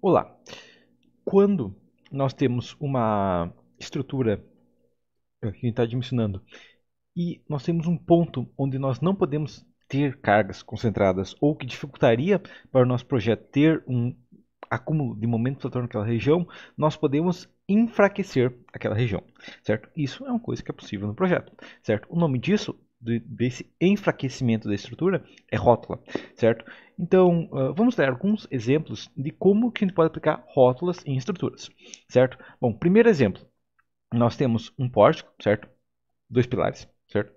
Olá! Quando nós temos uma estrutura que a gente está dimensionando e nós temos um ponto onde nós não podemos ter cargas concentradas ou que dificultaria para o nosso projeto ter um acúmulo de momento flutuante naquela região, nós podemos enfraquecer aquela região, certo? Isso é uma coisa que é possível no projeto, certo? O nome disso, desse enfraquecimento da estrutura, é rótula, certo? Então, vamos dar alguns exemplos de como que a gente pode aplicar rótulas em estruturas, certo? Bom, primeiro exemplo, nós temos um pórtico, certo? Dois pilares, certo?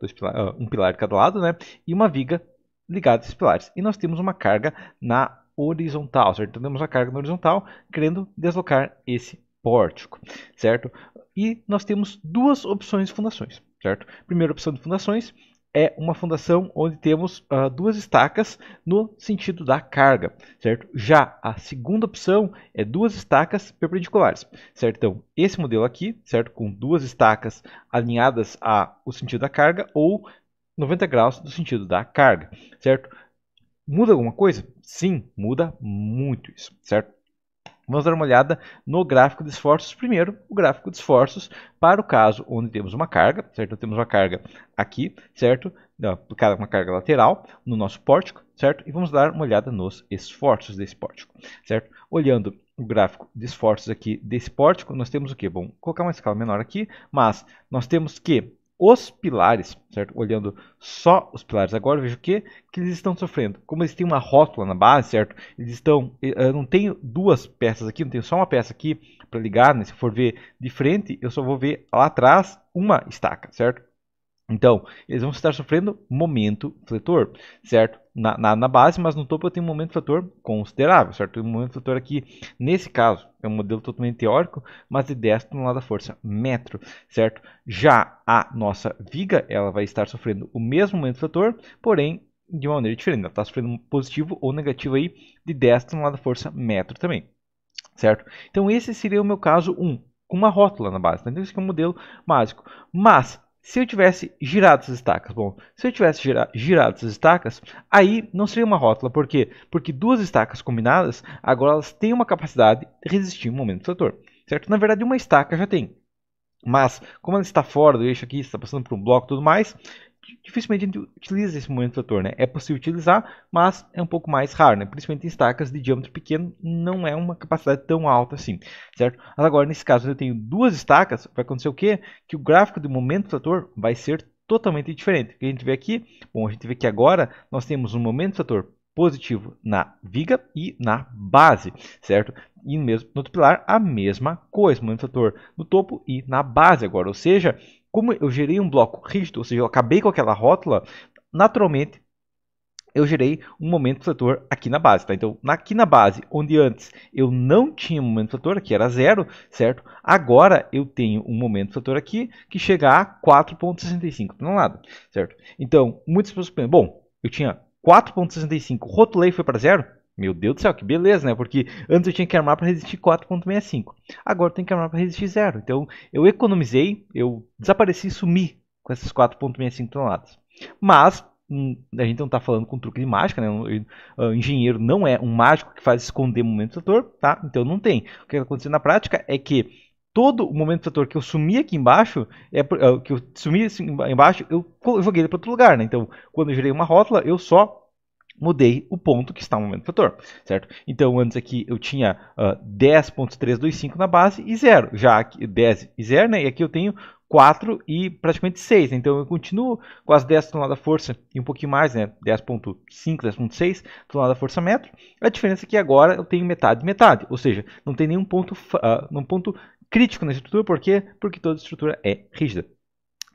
Um pilar de cada lado, né? E uma viga ligada a esses pilares. E nós temos uma carga na horizontal, certo? Então temos a carga na horizontal, querendo deslocar esse pórtico, certo? E nós temos duas opções de fundações, certo? Primeira opção de fundações é uma fundação onde temos duas estacas no sentido da carga, certo? Já a segunda opção é duas estacas perpendiculares, certo? Então, esse modelo aqui, certo? Com duas estacas alinhadas ao sentido da carga ou 90 graus do sentido da carga, certo? Muda alguma coisa? Sim, muda muito isso, certo? Vamos dar uma olhada no gráfico de esforços. Primeiro, o gráfico de esforços para o caso onde temos uma carga, certo? Temos uma carga aqui, certo? Uma carga lateral no nosso pórtico, certo? E vamos dar uma olhada nos esforços desse pórtico, certo? Olhando o gráfico de esforços aqui desse pórtico, nós temos o quê? Bom, vou colocar uma escala menor aqui, mas nós temos que os pilares, certo? Olhando só os pilares agora, veja o que eles estão sofrendo. Como eles têm uma rótula na base, certo? Eles estão, eu não tenho duas peças aqui, não tenho só uma peça aqui para ligar, né? Se for ver de frente, eu só vou ver lá atrás uma estaca, certo? Então, eles vão estar sofrendo momento fletor, certo? Na base, mas no topo eu tenho um momento fletor considerável, certo? O momento fletor aqui, nesse caso, é um modelo totalmente teórico, mas de 10 toneladas da força metro, certo? Já a nossa viga, ela vai estar sofrendo o mesmo momento fletor, porém de uma maneira diferente. Ela está sofrendo um positivo ou negativo aí de 10 toneladas da força metro também, certo? Então, esse seria o meu caso 1, com uma rótula na base. Então, esse aqui é um modelo básico. Mas, se eu tivesse girado essas estacas, bom, se eu tivesse girado essas estacas, aí não seria uma rótula. Por quê? Porque duas estacas combinadas, agora elas têm uma capacidade de resistir um momento fletor, certo? Na verdade, uma estaca já tem. Mas, como ela está fora do eixo aqui, está passando por um bloco e tudo mais, dificilmente a gente utiliza esse momento fletor, né? É possível utilizar, mas é um pouco mais raro, né? Principalmente em estacas de diâmetro pequeno, não é uma capacidade tão alta assim, certo? Mas agora, nesse caso, eu tenho duas estacas, vai acontecer o quê? Que o gráfico do momento fletor vai ser totalmente diferente. O que a gente vê aqui? Bom, a gente vê que agora nós temos um momento fletor positivo na viga e na base, certo? E mesmo no outro pilar, a mesma coisa, momento fletor no topo e na base agora, ou seja, como eu gerei um bloco rígido, ou seja, eu acabei com aquela rótula, naturalmente eu gerei um momento fletor aqui na base. Tá? Então, aqui na base, onde antes eu não tinha momento fletor, aqui era zero, certo? Agora eu tenho um momento fletor aqui que chega a 4,65 toneladas, certo? Então, muitas pessoas pensam, bom, eu tinha 4,65, rotulei e foi para zero? Meu Deus do céu, que beleza, né? Porque antes eu tinha que armar para resistir 4,65. Agora eu tenho que armar para resistir zero. Então, eu economizei, eu desapareci e sumi com essas 4,65 toneladas. Mas a gente não está falando com truque de mágica, né? O engenheiro não é um mágico que faz esconder momento fletor, tá? Então não tem. O que aconteceu na prática é que todo o momento fletor que eu sumi aqui embaixo, que eu sumi assim, embaixo, eu joguei ele para outro lugar, né? Então, quando eu gerei uma rótula, eu só mudei o ponto que está no momento fletor, certo? Então, antes aqui eu tinha 10.325 na base e 0. Já aqui 10 e 0, né? E aqui eu tenho 4 e praticamente 6. Então, eu continuo com as 10 toneladas da força e um pouquinho mais, né? 10.5, 10.6 toneladas da força metro. A diferença é que agora eu tenho metade metade. Ou seja, não tem nenhum ponto, ponto crítico na estrutura. Por quê? Porque toda estrutura é rígida,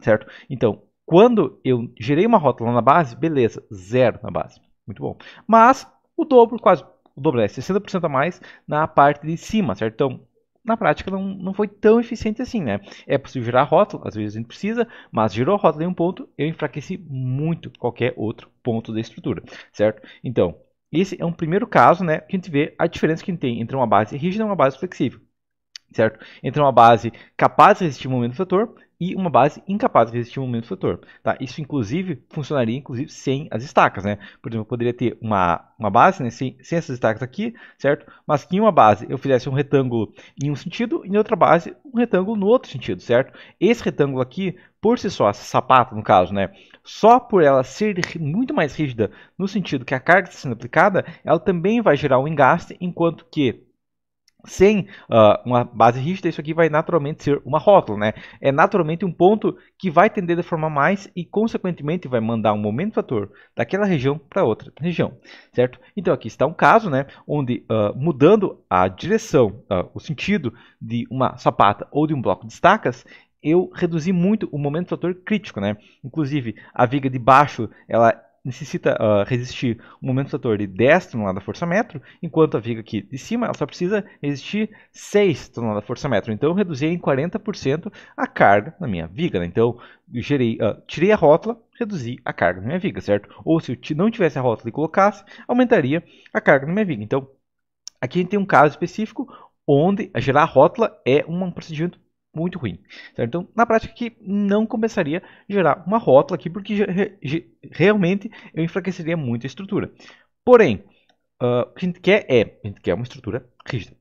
certo? Então, quando eu gerei uma rótula na base, beleza, 0 na base. Muito bom. Mas o dobro, quase o dobro, é 60% a mais na parte de cima, certo? Então, na prática, não foi tão eficiente assim, né? É possível girar a rótula, às vezes a gente precisa, mas girou a rótula em um ponto, eu enfraqueci muito qualquer outro ponto da estrutura, certo? Então, esse é um primeiro caso, né? Que a gente vê a diferença que a gente tem entre uma base rígida e uma base flexível. certo? Entre uma base capaz de resistir ao momento do fator e uma base incapaz de resistir ao momento do fator, tá? Isso, inclusive, funcionaria inclusive sem as estacas, né? Por exemplo, eu poderia ter uma base, né, sem essas estacas aqui, certo? Mas que em uma base eu fizesse um retângulo em um sentido e em outra base um retângulo no outro sentido, certo? Esse retângulo aqui, por si só, essa sapata, no caso, né? Só por ela ser muito mais rígida no sentido que a carga está sendo aplicada, ela também vai gerar um engaste, enquanto que sem uma base rígida, isso aqui vai naturalmente ser uma rótula, né? É naturalmente um ponto que vai tender a deformar mais e, consequentemente, vai mandar um momento fator daquela região para outra região, certo? Então, aqui está um caso, né, onde mudando a direção, o sentido de uma sapata ou de um bloco de estacas, eu reduzi muito o momento fator crítico, né? Inclusive, a viga de baixo, ela necessita resistir um momento fator de 10 toneladas força metro, enquanto a viga aqui de cima ela só precisa resistir 6 toneladas força metro. Então eu reduzi em 40% a carga na minha viga, né? Então eu tirei a rótula, reduzi a carga na minha viga, certo? Ou se eu não tivesse a rótula e colocasse, aumentaria a carga na minha viga. Então aqui a gente tem um caso específico onde gerar a rótula é um procedimento muito ruim, certo? Então, na prática aqui, não começaria a gerar uma rótula aqui, porque realmente eu enfraqueceria muito a estrutura. Porém, o que a gente quer uma estrutura rígida,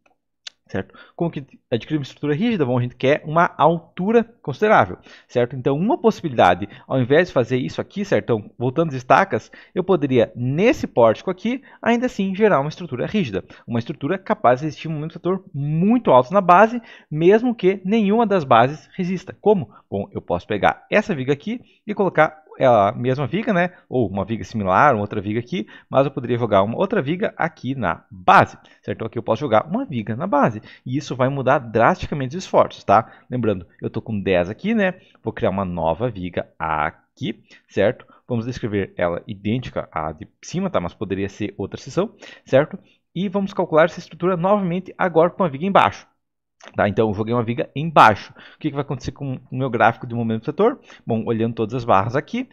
certo? Como que adquirir uma estrutura rígida? Bom, a gente quer uma altura considerável, certo? Então, uma possibilidade, ao invés de fazer isso aqui, certo? Então, voltando às estacas, eu poderia, nesse pórtico aqui, ainda assim gerar uma estrutura rígida. Uma estrutura capaz de resistir a um momento fator muito alto na base, mesmo que nenhuma das bases resista. Como? Bom, eu posso pegar essa viga aqui e colocar a mesma viga, né? Ou uma viga similar, uma outra viga aqui, mas eu poderia jogar uma outra viga aqui na base, certo? Então aqui eu posso jogar uma viga na base, e isso vai mudar drasticamente os esforços, tá? Lembrando, eu estou com 10 aqui, né? Vou criar uma nova viga aqui, certo? Vamos descrever ela idêntica à de cima, tá? Mas poderia ser outra seção, certo? E vamos calcular essa estrutura novamente agora com uma viga embaixo. Tá, então eu joguei uma viga embaixo. O que vai acontecer com o meu gráfico de momento do setor? Bom, olhando todas as barras aqui,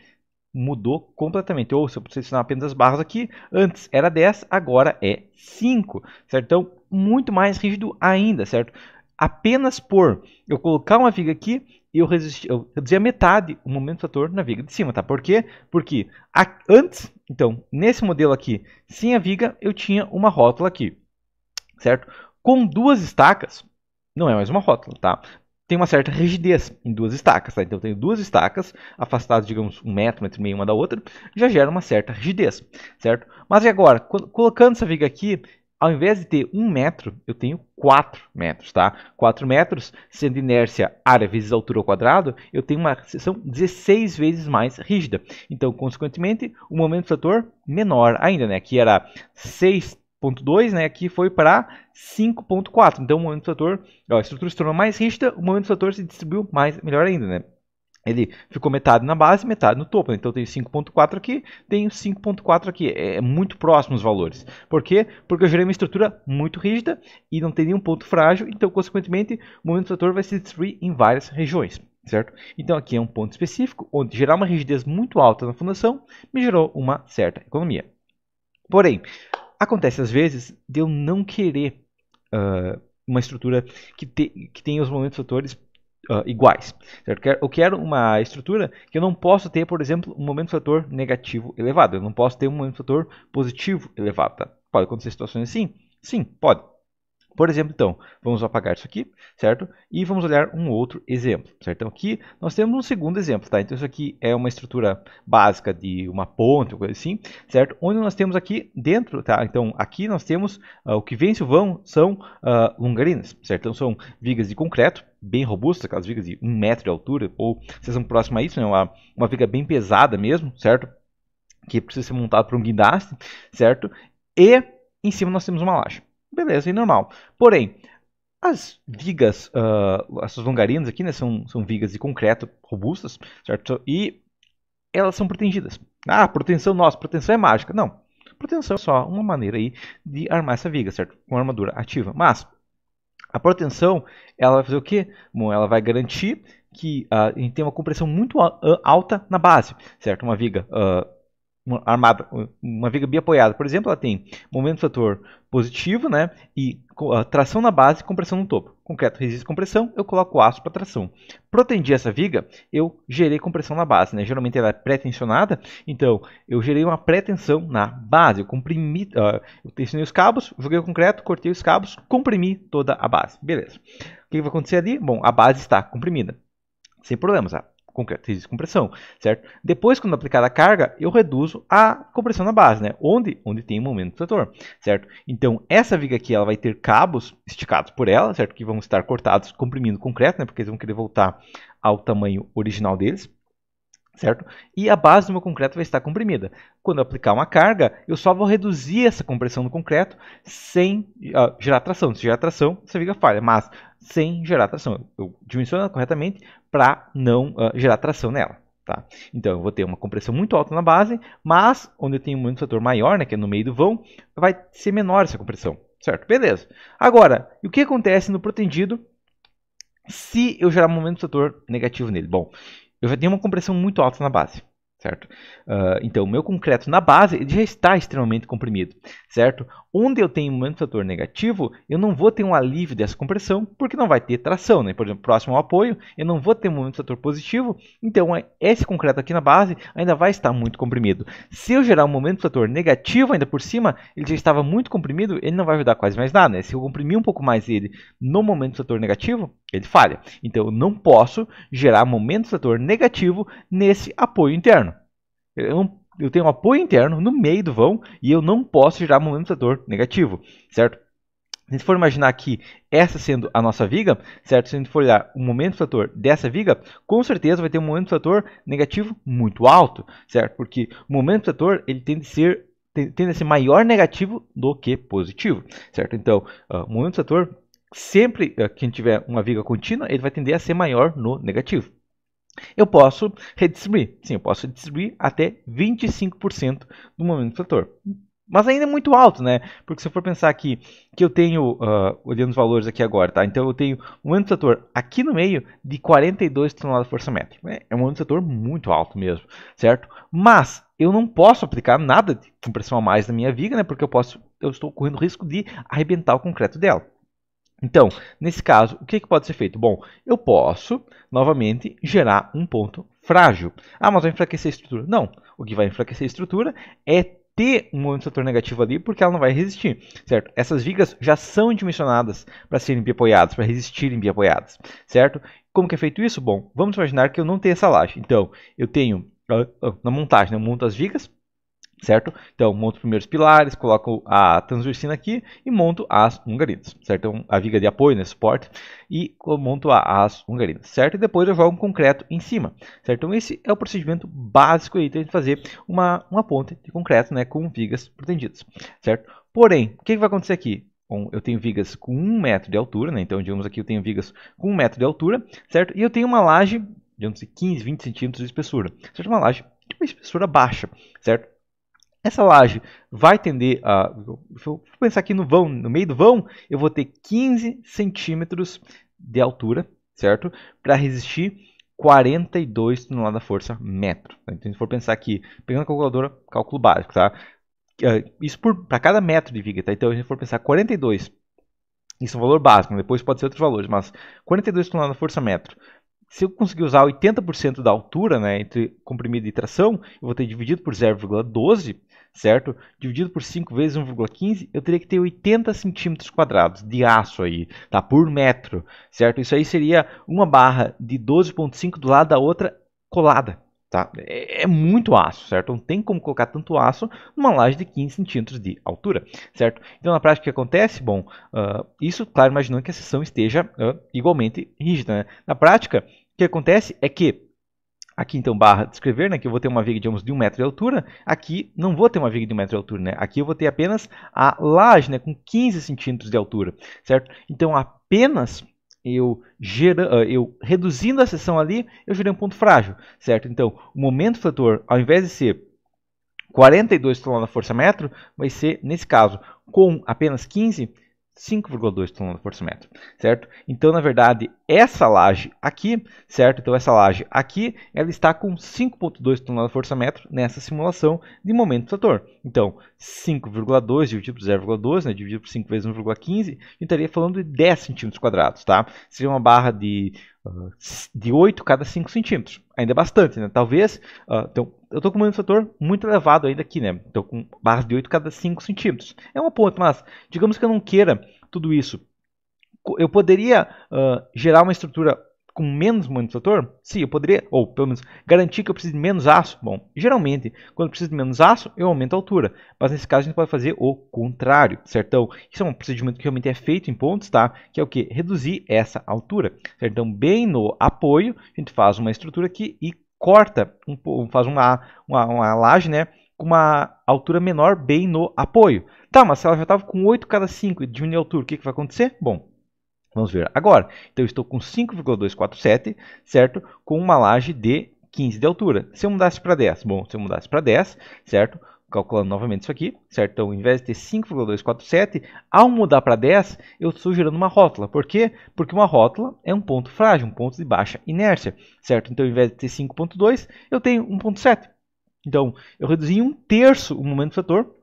mudou completamente. Ou se eu selecionar apenas as barras aqui, antes era 10, agora é 5, certo? Então, muito mais rígido ainda, certo? Apenas por eu colocar uma viga aqui, eu reduzi a metade o momento do setor na viga de cima, tá? Por quê? Porque antes, então, nesse modelo aqui, sem a viga, eu tinha uma rótula aqui, certo? Com duas estacas, não é mais uma rótula, tá? Tem uma certa rigidez em duas estacas, tá? Então eu tenho duas estacas afastadas, digamos, 1 metro e meio uma da outra, já gera uma certa rigidez, certo? Mas e agora, colocando essa viga aqui, ao invés de ter 1 metro, eu tenho 4 metros, tá? 4 metros, sendo inércia área vezes altura ao quadrado, eu tenho uma seção 16 vezes mais rígida. Então, consequentemente, o momento fator menor ainda, né? Aqui era 6,2, né? Aqui foi para 5,4. Então, o momento fator, a estrutura se tornou mais rígida, o momento fator se distribuiu melhor ainda, né? Ele ficou metade na base, metade no topo. Então, eu tenho 5,4 aqui, tenho 5,4 aqui. É muito próximo os valores. Por quê? Porque eu gerei uma estrutura muito rígida e não tem nenhum ponto frágil. Então, consequentemente, o momento fator vai se distribuir em várias regiões, certo? Então, aqui é um ponto específico, onde gerar uma rigidez muito alta na fundação me gerou uma certa economia. Porém, acontece às vezes de eu não querer uma estrutura que tenha os momentos fatores iguais, certo? Eu quero uma estrutura que eu não posso ter, por exemplo, um momento fator negativo elevado. Eu não posso ter um momento fator positivo elevado, tá? Pode acontecer situações assim? Sim, pode. Por exemplo, então, vamos apagar isso aqui, certo? E vamos olhar um outro exemplo, certo? Então, aqui nós temos um segundo exemplo, tá? Então, isso aqui é uma estrutura básica de uma ponte, ou coisa assim, certo? Onde nós temos aqui dentro, tá? Então, aqui nós temos o que vence o vão são longarinas, certo? Então, são vigas de concreto, bem robustas, aquelas vigas de 1 metro de altura, ou se são próximas a isso, né? Uma viga bem pesada mesmo, certo? Que precisa ser montada por um guindaste, certo? E em cima nós temos uma laje. Beleza, é normal. Porém, as vigas, essas longarinas aqui, né, são vigas de concreto robustas, certo? E elas são protegidas. Ah, proteção, nossa, proteção é mágica. Não, proteção é só uma maneira aí de armar essa viga, certo? Com armadura ativa. Mas a proteção, ela vai fazer o quê? Bom, ela vai garantir que a gente tem uma compressão muito alta na base, certo? Uma viga uma viga biapoiada, por exemplo, ela tem momento fator positivo, né, e tração na base e compressão no topo. Concreto resiste compressão, eu coloco aço para tração. Protendi essa viga, eu gerei compressão na base, né? Geralmente ela é pré-tensionada, então eu gerei uma pré-tensão na base. Eu comprimi, eu tensionei os cabos, joguei o concreto, cortei os cabos, comprimi toda a base. Beleza. O que vai acontecer ali? Bom, a base está comprimida, sem problemas. Concreto resiste compressão, certo? Depois, quando aplicar a carga, eu reduzo a compressão na base, né? Onde tem momento fator, certo? Então, essa viga aqui, ela vai ter cabos esticados por ela, certo? Que vão estar cortados comprimindo o concreto, né? Porque eles vão querer voltar ao tamanho original deles, certo? E a base do meu concreto vai estar comprimida. Quando eu aplicar uma carga, eu só vou reduzir essa compressão do concreto sem gerar tração. Se gerar tração, essa viga falha, mas sem gerar tração. Eu dimensiono corretamente para não gerar tração nela. Tá? Então, eu vou ter uma compressão muito alta na base, mas onde eu tenho um momento fator maior, né, que é no meio do vão, vai ser menor essa compressão. Certo? Beleza. Agora, e o que acontece no protendido se eu gerar um momento fator negativo nele? Bom, eu já tenho uma compressão muito alta na base, certo? Então, o meu concreto na base ele já está extremamente comprimido, certo? Onde eu tenho um momento fator negativo, eu não vou ter um alívio dessa compressão, porque não vai ter tração, né? Por exemplo, próximo ao apoio, eu não vou ter um momento fator positivo, então esse concreto aqui na base ainda vai estar muito comprimido. Se eu gerar um momento fator negativo ainda por cima, ele já estava muito comprimido, ele não vai ajudar quase mais nada, né? Se eu comprimir um pouco mais ele no momento fator negativo, ele falha. Então, eu não posso gerar momento fator negativo nesse apoio interno. Eu tenho um apoio interno no meio do vão e eu não posso gerar momento fator negativo, certo? Se a gente for imaginar aqui essa sendo a nossa viga, certo? Se a gente for olhar o momento fator dessa viga, com certeza vai ter um momento fator negativo muito alto, certo? Porque o momento fator ele tende a ser maior negativo do que positivo, certo? Então, o momento fator, sempre que a gente tiver uma viga contínua, ele vai tender a ser maior no negativo. Eu posso redistribuir. Sim, eu posso redistribuir até 25% do momento fator. Mas ainda é muito alto, né? Porque se eu for pensar aqui que eu tenho, olhando os valores aqui agora, tá? Então eu tenho um momento fator aqui no meio de 42 toneladas/força-metro. É um momento fator muito alto mesmo, certo? Mas eu não posso aplicar nada de compressão a mais na minha viga, né? Porque eu estou correndo o risco de arrebentar o concreto dela. Então, nesse caso, o que pode ser feito? Bom, eu posso, novamente, gerar um ponto frágil. Ah, mas vai enfraquecer a estrutura. Não, o que vai enfraquecer a estrutura é ter um momento fator negativo ali, porque ela não vai resistir, certo? Essas vigas já são dimensionadas para serem biapoiadas, para resistirem biapoiadas, certo? Como que é feito isso? Bom, vamos imaginar que eu não tenho essa laje. Então, eu tenho, na montagem, eu monto as vigas, certo? Então, monto primeiro os pilares, coloco a transversina aqui e monto as ungarinas, certo? Então, a viga de apoio, né, suporte, e monto as ungarinas, certo? E depois eu jogo um concreto em cima, certo? Então, esse é o procedimento básico aí de fazer uma ponte de concreto, né, com vigas protendidas, certo? Porém, o que vai acontecer aqui? Bom, eu tenho vigas com 1 metro de altura, né? Então, digamos aqui, eu tenho vigas com 1 metro de altura, certo? E eu tenho uma laje, digamos, de 15, 20 centímetros de espessura, certo? Uma laje de uma espessura baixa, certo? Essa laje vai tender a... Se eu pensar aqui no vão, no meio do vão, eu vou ter 15 centímetros de altura, certo? Para resistir 42 toneladas/força-metro. Então, se for pensar aqui, pegando a calculadora, cálculo básico, tá? Isso para cada metro de viga, tá? Então, se a gente for pensar 42, isso é um valor básico, depois pode ser outros valores, mas 42 toneladas/força-metro. Se eu conseguir usar 80% da altura, né, entre comprimido e tração, eu vou ter dividido por 0,12, certo? Dividido por 5 vezes 1,15, eu teria que ter 80 centímetros quadrados de aço aí, tá? Por metro, certo? Isso aí seria uma barra de 12,5 do lado da outra colada, tá? É muito aço, certo? Não tem como colocar tanto aço numa laje de 15 centímetros de altura, certo? Então, na prática, o que acontece? Bom, isso, claro, imaginando que a seção esteja igualmente rígida, né? Na prática, o que acontece é que, aqui então, barra descrever, né, que eu vou ter uma viga, digamos, de 1 metro de altura, aqui não vou ter uma viga de 1 metro de altura, né? Aqui eu vou ter apenas a laje, né, com 15 centímetros de altura, certo? Então, apenas eu reduzindo a seção ali, eu gerei um ponto frágil, certo? Então, o momento fator, ao invés de ser 42 toneladas/força-metro, vai ser, nesse caso, com apenas 15, 5,2 toneladas/força-metro, certo? Então, na verdade, essa laje aqui, certo? Então essa laje aqui, ela está com 5,2 toneladas-força-metro nessa simulação de momento do trator. Então 5,2 dividido por 0,12, né, dividido por 5 vezes 1,15, a gente estaria falando de 10 centímetros quadrados, tá? Seria uma barra de 8 cada 5 centímetros. Ainda é bastante, né? Talvez, então, eu estou com um momento do trator muito elevado ainda aqui, né? Estou com barras de 8 cada 5 centímetros. É uma ponta, mas digamos que eu não queira tudo isso. Eu poderia gerar uma estrutura com menos momento do trator? Sim, eu poderia, ou pelo menos garantir que eu preciso de menos aço. Bom, geralmente, quando eu preciso de menos aço, eu aumento a altura. Mas nesse caso, a gente pode fazer o contrário, certo? Então, isso é um procedimento que realmente é feito em pontos, tá? Que é o quê? Reduzir essa altura, certo? Então, bem no apoio, a gente faz uma estrutura aqui e corta, faz uma laje, né? Com uma altura menor bem no apoio. Tá, mas se ela já estava com 8 cada 5 e diminuir a altura, o que vai acontecer? Bom, vamos ver agora. Então, eu estou com 5,247, certo? Com uma laje de 15 de altura. Se eu mudasse para 10, bom, se eu mudasse para 10, certo? Calculando novamente isso aqui, certo? Então, ao invés de ter 5,247, ao mudar para 10, eu estou gerando uma rótula. Por quê? Porque uma rótula é um ponto frágil, um ponto de baixa inércia, certo? Então, ao invés de ter 5,2, eu tenho 1,7. Então, eu reduzi em 1/3 o momento do trator,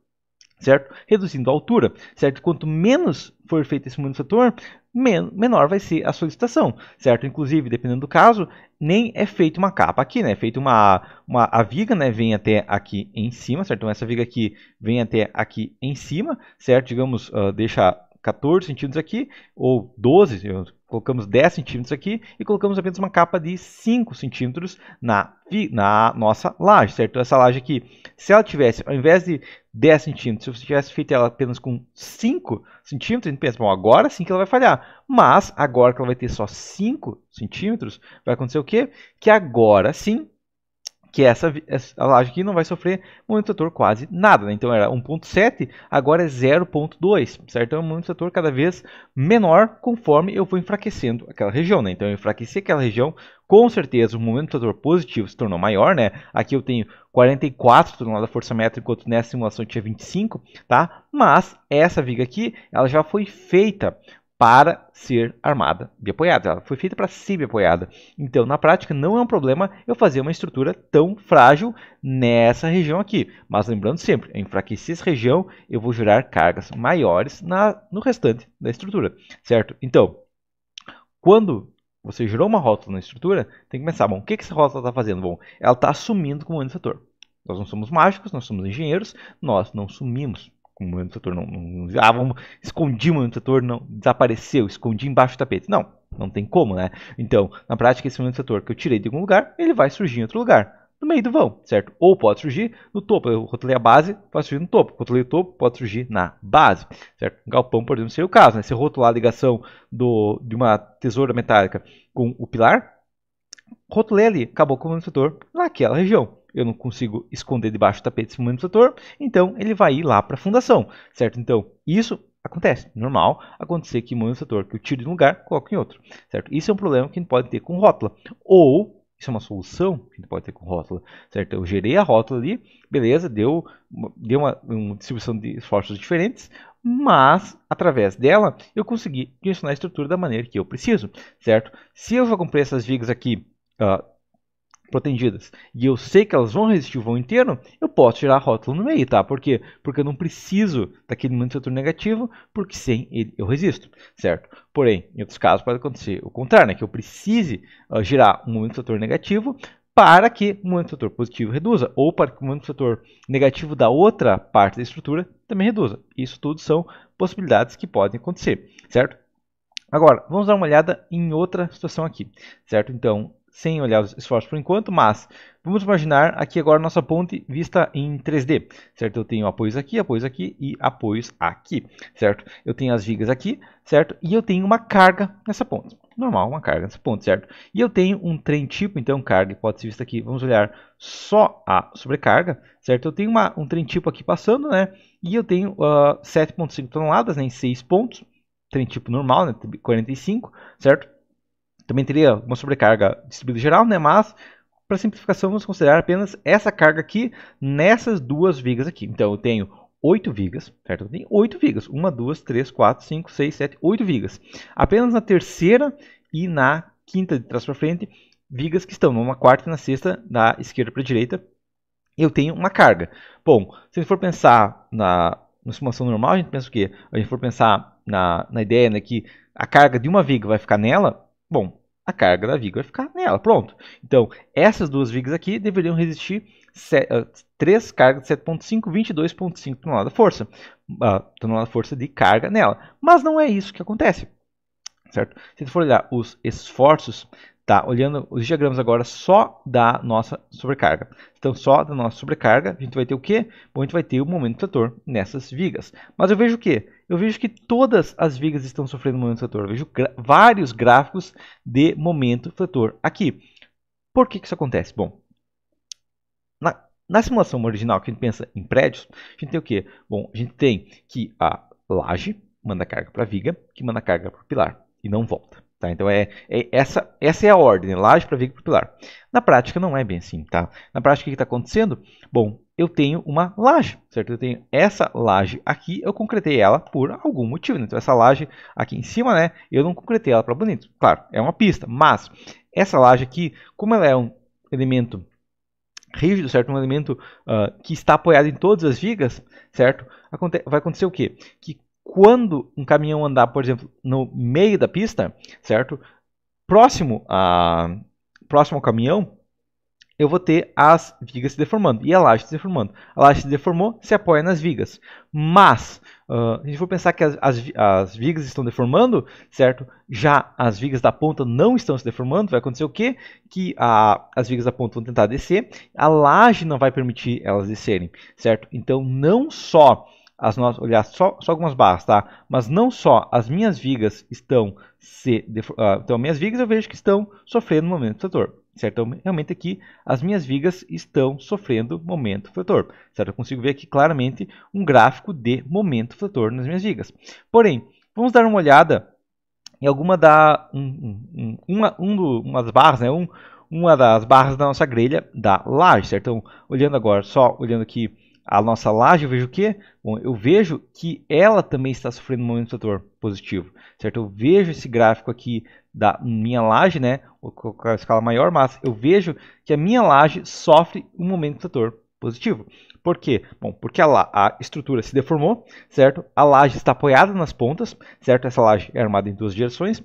certo? Reduzindo a altura, certo? Quanto menos for feito esse momento do trator, menor vai ser a solicitação, certo? Inclusive, dependendo do caso, nem é feita uma capa aqui, né? É feita a viga, né? Vem até aqui em cima, certo? Então, essa viga aqui vem até aqui em cima, certo? Digamos, deixa 14 centímetros aqui, ou 12, colocamos 10 centímetros aqui e colocamos apenas uma capa de 5 centímetros na nossa laje, certo? Então, essa laje aqui, se ela tivesse, ao invés de 10 centímetros, se você tivesse feito ela apenas com 5 centímetros, a gente pensa, bom, agora sim que ela vai falhar. Mas, agora que ela vai ter só 5 centímetros, vai acontecer o quê? Que agora sim, que essa laje aqui não vai sofrer momento do trator quase nada, né? Então era 1,7, agora é 0,2, certo? Então é um momento do trator cada vez menor conforme eu vou enfraquecendo aquela região, né? Então eu enfraqueci aquela região, com certeza o momento do trator positivo se tornou maior, né? Aqui eu tenho 44 toneladas-força-metro, enquanto nessa simulação tinha 25, tá? Mas essa viga aqui, ela já foi feita para ser armada de apoiada. Ela foi feita para ser apoiada. Então, na prática, não é um problema eu fazer uma estrutura tão frágil nessa região aqui. Mas lembrando sempre, enfraquecer essa região, eu vou gerar cargas maiores no restante da estrutura, certo? Então, quando você gerou uma rótula na estrutura, tem que pensar, bom, o que essa rótula está fazendo? Bom, ela está assumindo como momento do trator. Nós não somos mágicos, nós somos engenheiros, nós não sumimos com o momento do trator. Escondi o momento do trator, não, desapareceu, escondi embaixo do tapete. Não, não tem como, né? Então, na prática, esse momento do trator que eu tirei de algum lugar, ele vai surgir em outro lugar, no meio do vão, certo? Ou pode surgir no topo. Eu rotulei a base, pode surgir no topo. Rotulei o topo, pode surgir na base, certo? Galpão, por exemplo, seria o caso, né? Se eu rotular a ligação de uma tesoura metálica com o pilar, rotulei ali, acabou com o momento do trator naquela região. Eu não consigo esconder debaixo do tapete esse momento do trator, então ele vai ir lá para a fundação, certo? Então, isso acontece, normal acontecer que o momento do trator que eu tiro de um lugar, coloco em outro, certo? Isso é um problema que a gente pode ter com rótula, ou isso é uma solução que a gente pode ter com rótula, certo? Eu gerei a rótula ali, beleza, deu uma distribuição de esforços diferentes, mas através dela eu consegui direcionar a estrutura da maneira que eu preciso, certo? Se eu já comprei essas vigas aqui protegidas e eu sei que elas vão resistir o vão inteiro, eu posso tirar a rótula no meio, tá? Por quê? Porque eu não preciso daquele momento de trator negativo, porque sem ele eu resisto, certo? Porém, em outros casos pode acontecer o contrário, né? Que eu precise girar um momento de trator negativo para que o momento de trator positivo reduza, ou para que o momento de trator negativo da outra parte da estrutura também reduza. Isso tudo são possibilidades que podem acontecer, certo? Agora, vamos dar uma olhada em outra situação aqui, certo? Então, sem olhar os esforços por enquanto, mas vamos imaginar aqui agora nossa ponte vista em 3D, certo? Eu tenho apoios aqui e apoios aqui, certo? Eu tenho as vigas aqui, certo? E eu tenho uma carga nessa ponte, normal, uma carga nessa ponte, certo? E eu tenho um trem tipo, então carga pode ser vista aqui, vamos olhar só a sobrecarga, certo? Eu tenho um trem tipo aqui passando, né? E eu tenho 7,5 toneladas, né, em 6 pontos, trem tipo normal, né, 45, certo? Também teria uma sobrecarga distribuída geral, né? Mas, para simplificação, vamos considerar apenas essa carga aqui nessas duas vigas aqui. Então, eu tenho 8 vigas, certo? Eu tenho 8 vigas. 1, 2, 3, 4, 5, 6, 7, 8 vigas. Apenas na terceira e na quinta de trás para frente, vigas que estão numa quarta e na sexta da esquerda para a direita, eu tenho uma carga. Bom, se a gente for pensar na simulação normal, a gente pensa o quê? A gente for pensar na ideia, né, que a carga de uma viga vai ficar nela, bom, a carga da viga vai ficar nela, pronto. Então, essas duas vigas aqui deveriam resistir 3 cargas de 7,5, 22,5 toneladas tonelada força de carga nela. Mas não é isso que acontece, certo? Se a gente for olhar os esforços, tá? Olhando os diagramas agora só da nossa sobrecarga. Então, só da nossa sobrecarga, a gente vai ter o quê? Bom, a gente vai ter o momento trator nessas vigas. Mas eu vejo o quê? Eu vejo que todas as vigas estão sofrendo momento trator. Eu vejo vários gráficos de momento trator aqui. Por que isso acontece? Bom, na simulação original, que a gente pensa em prédios, a gente tem o quê? Bom, a gente tem que a laje manda carga para a viga, que manda carga para o pilar e não volta. Tá? Então, essa é a ordem, né? Laje para viga para o pilar. Na prática, não é bem assim. Tá? Na prática, o que está acontecendo? Bom, eu tenho uma laje, certo? Eu tenho essa laje aqui, eu concretei ela por algum motivo. Né? Então, essa laje aqui em cima, né? Eu não concretei ela para bonito. Claro, é uma pista, mas essa laje aqui, como ela é um elemento rígido, certo? Um elemento que está apoiado em todas as vigas, certo? Vai acontecer o quê? Que quando um caminhão andar, por exemplo, no meio da pista, certo? Próximo ao caminhão, eu vou ter as vigas se deformando e a laje se deformando. A laje se deformou, se apoia nas vigas. Mas, a gente for pensar que as vigas estão deformando, certo? Já as vigas da ponta não estão se deformando, vai acontecer o quê? Que as vigas da ponta vão tentar descer, a laje não vai permitir elas descerem, certo? Então, não só olhar só algumas barras, tá? Mas não só as minhas vigas estão então, minhas vigas eu vejo que estão sofrendo momento trator, certo? Então, realmente aqui as minhas vigas estão sofrendo momento trator, certo? Eu consigo ver aqui claramente um gráfico de momento trator nas minhas vigas. Porém, vamos dar uma olhada em alguma umas barras, né? Uma das barras da nossa grelha da laje, certo? Então, olhando aqui a nossa laje, eu vejo o quê? Bom, eu vejo que ela também está sofrendo um momento trator positivo, certo? Eu vejo esse gráfico aqui da minha laje, né? Vou colocar a escala maior, mas eu vejo que a minha laje sofre um momento trator positivo. Por quê? Bom, porque a estrutura se deformou, certo? A laje está apoiada nas pontas, certo? Essa laje é armada em duas direções,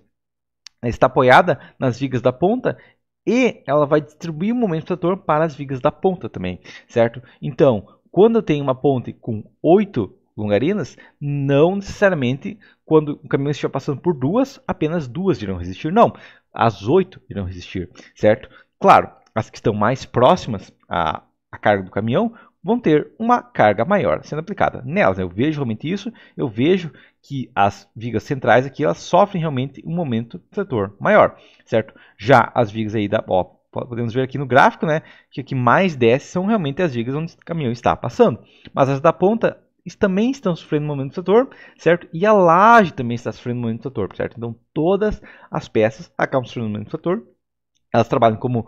está apoiada nas vigas da ponta e ela vai distribuir o momento trator para as vigas da ponta também, certo? Então, quando eu tenho uma ponte com 8 longarinas, não necessariamente quando o caminhão estiver passando por duas, apenas duas irão resistir. Não, as 8 irão resistir, certo? Claro, as que estão mais próximas à carga do caminhão vão ter uma carga maior sendo aplicada nelas. Eu vejo realmente isso, eu vejo que as vigas centrais aqui elas sofrem realmente um momento trator maior, certo? Já as vigas aí podemos ver aqui no gráfico, né, que o que mais desce são realmente as vigas onde o caminhão está passando. Mas as da ponta também estão sofrendo um momento trator, certo? E a laje também está sofrendo um momento trator, certo? Então, todas as peças acabam sofrendo um momento trator. Elas trabalham como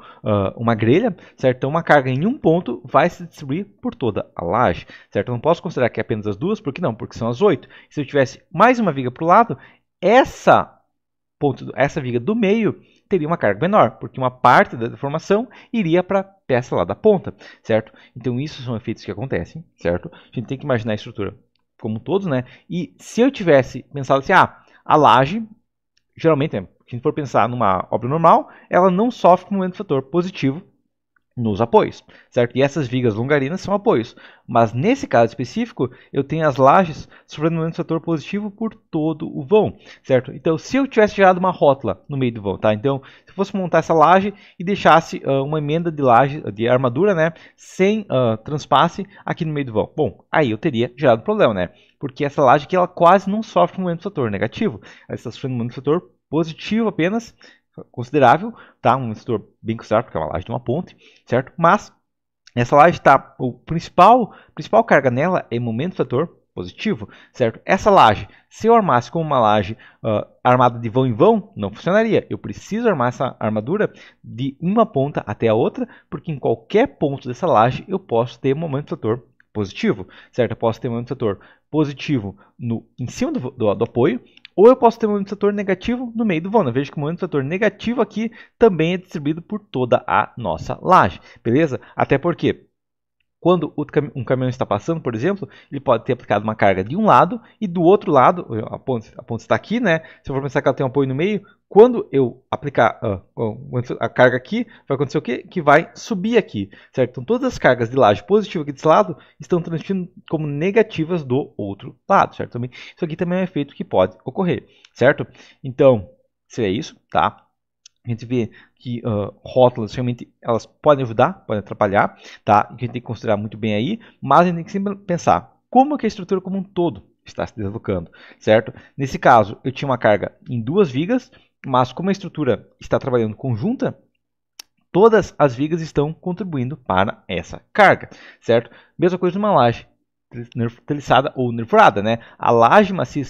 uma grelha, certo? Então, uma carga em um ponto vai se distribuir por toda a laje, certo? Eu não posso considerar que é apenas as duas, por que não? Porque são as 8. Se eu tivesse mais uma viga para o lado, essa viga do meio teria uma carga menor, porque uma parte da deformação iria para a peça lá da ponta, certo? Então, isso são efeitos que acontecem, certo? A gente tem que imaginar a estrutura como todos, né? E se eu tivesse pensado assim, a laje, geralmente, se a gente for pensar numa obra normal, ela não sofre com momento fator positivo nos apoios, certo? E essas vigas longarinas são apoios. Mas nesse caso específico, eu tenho as lajes sofrendo um momento fator positivo por todo o vão, certo? Então, se eu tivesse gerado uma rótula no meio do vão, tá? Então, se eu fosse montar essa laje e deixasse uma emenda de laje, de armadura, né? Sem transpasse aqui no meio do vão. Bom, aí eu teria gerado problema, né? Porque essa laje aqui, ela quase não sofre um momento fator negativo. Ela está sofrendo um momento fator positivo apenas, considerável, tá? Um setor bem considerável, porque é uma laje de uma ponte, certo? Mas essa laje está, o principal carga nela é momento fator positivo, certo? Essa laje, se eu armasse como uma laje armada de vão em vão, não funcionaria. Eu preciso armar essa armadura de uma ponta até a outra, porque em qualquer ponto dessa laje eu posso ter momento fator positivo, certo? Eu posso ter momento fator positivo em cima do apoio, Ou eu posso ter um momento do setor negativo no meio do vão. Veja que o momento do setor negativo aqui também é distribuído por toda a nossa laje, beleza? Até porque quando um caminhão está passando, por exemplo, ele pode ter aplicado uma carga de um lado e do outro lado, a ponte está aqui, né? Se eu for pensar que ela tem um apoio no meio, quando eu aplicar a carga aqui, vai acontecer o quê? Que vai subir aqui, certo? Então todas as cargas de laje positiva aqui desse lado estão transmitindo como negativas do outro lado, certo? Também, isso aqui também é um efeito que pode ocorrer, certo? Então, seria isso, tá? A gente vê que rótulas realmente elas podem ajudar, podem atrapalhar, tá? Que a gente tem que considerar muito bem aí, mas a gente tem que sempre pensar como que a estrutura como um todo está se deslocando, certo? Nesse caso, eu tinha uma carga em 2 vigas, mas como a estrutura está trabalhando conjunta, todas as vigas estão contribuindo para essa carga, certo? Mesma coisa numa laje treliçada ou nerfurada, né? A laje macia,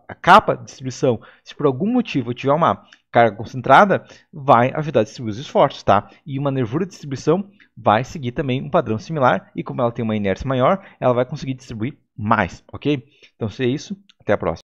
a capa de distribuição, se por algum motivo eu tiver uma carga concentrada, vai ajudar a distribuir os esforços, tá? E uma nervura de distribuição vai seguir também um padrão similar e como ela tem uma inércia maior, ela vai conseguir distribuir mais, ok? Então, se é isso, até a próxima.